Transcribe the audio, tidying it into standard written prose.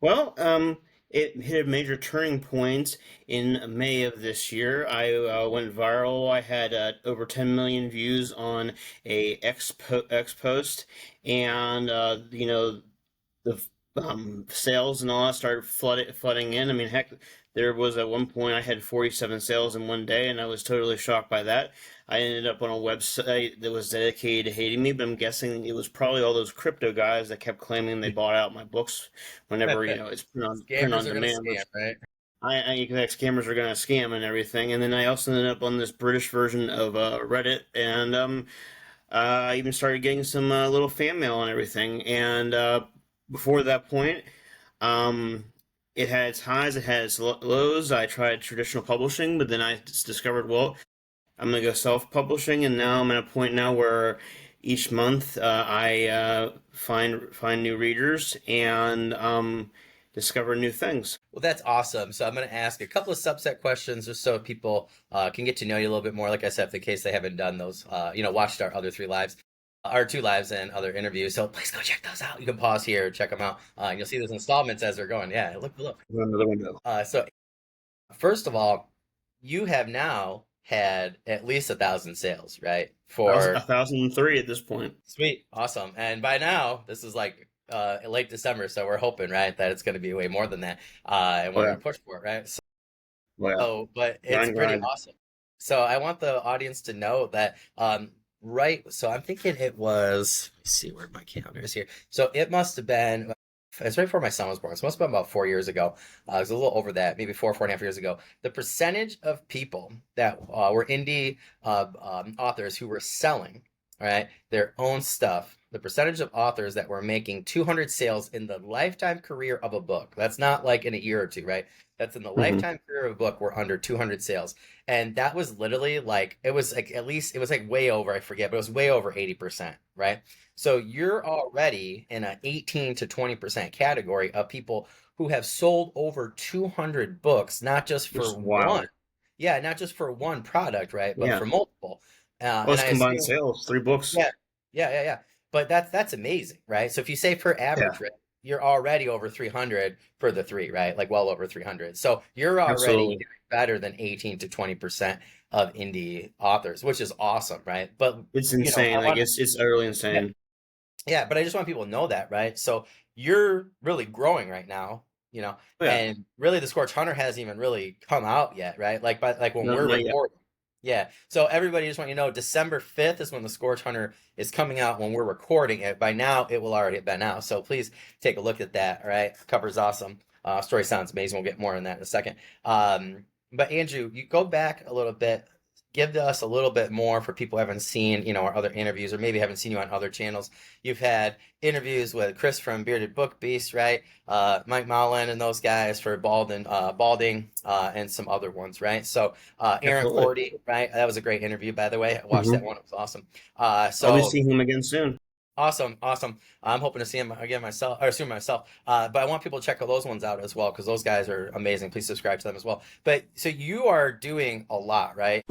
Well, it hit a major turning point in May of this year. I went viral. I had over 10 million views on a X post, and the sales and all that started flooding in. I mean, heck, there was at one point I had 47 sales in one day, and I was totally shocked by that. I ended up on a website that was dedicated to hating me, but I'm guessing it was probably all those crypto guys that kept claiming they bought out my books whenever it's print Scammers on are gonna demand, scam, which right? I expect scammers are going to scam and everything. And then I also ended up on this British version of Reddit, and I even started getting some little fan mail and everything. And before that point, um, it had its highs, it had its lows. I tried traditional publishing, but then I just discovered, well, I'm gonna go self-publishing, and now I'm at a point now where each month I find new readers and discover new things. Well, that's awesome. So I'm going to ask a couple of subset questions just so people can get to know you a little bit more. Like I said, in case they haven't done those, watched our other three lives, our two lives and other interviews. So please go check those out. You can pause here, check them out. And you'll see those installments as they're going. Yeah, look below. Another window. So first of all, you have now had at least 1,000 sales, right? A For 1,003 at this point. sweet, awesome. And by now, this is like late December, so we're hoping, right, that it's going to be way more than that. And Oh we're yeah, going to push for it, right? oh yeah. So, but it's pretty Grind. awesome. So I want the audience to know that, right? So I'm thinking it was, let me see where my calendar is here. So it must have been, it's right before my son was born. So it must have been about 4 years ago. It was a little over that, maybe 4.5 years ago. The percentage of people that were indie authors who were selling, right, their own stuff, the percentage of authors that were making 200 sales in the lifetime career of a book. That's not like in a year or two, right? That's in the Hmm. lifetime career of a book were under 200 sales. And that was literally like, it was like at least, it was like way over, I forget, but it was way over 80%, right? So you're already in an 18 to 20% category of people who have sold over 200 books, not just Which for is one. wild. Yeah, not just for one product, right? But for Yeah. multiple. Well, And it's I combined assume, sales, 3 books. yeah, yeah. But that's amazing, right? So if you say per Yeah, average, right, you're already over 300 for the three, right? Like well over 300. So you're already absolutely. doing better than 18 to 20% of indie authors, which is awesome, right? But It's I insane. Like want, it's utterly yeah, insane. yeah, but I just want people to know that, right? So you're really growing right now, Oh yeah. and really the Scorched Hunter hasn't even really come out yet, right? Like when No, we're not yet. recording. Yeah. So everybody just want you to know December 5th is when the Scorched Hunter is coming out when we're recording it. By now it will already have been out. So please take a look at that, all right? Cover's awesome. Story sounds amazing. We'll get more on that in a second. But Andrew, you go back a little bit, give us a little bit more for people who haven't seen, our other interviews or maybe haven't seen you on other channels. You've had interviews with Chris from Bearded Book Beast, right? Mike Mallon and those guys for Balding, and some other ones, right? So Aaron Absolutely. Cordy, right? That was a great interview, by the way. I watched that Hmm. one; it was awesome. I'll be So seeing him again soon. awesome, awesome. I'm hoping to see him again myself, or soon myself. But I want people to check those ones out as well because those guys are amazing. Please subscribe to them as well. But so you are doing a lot, right?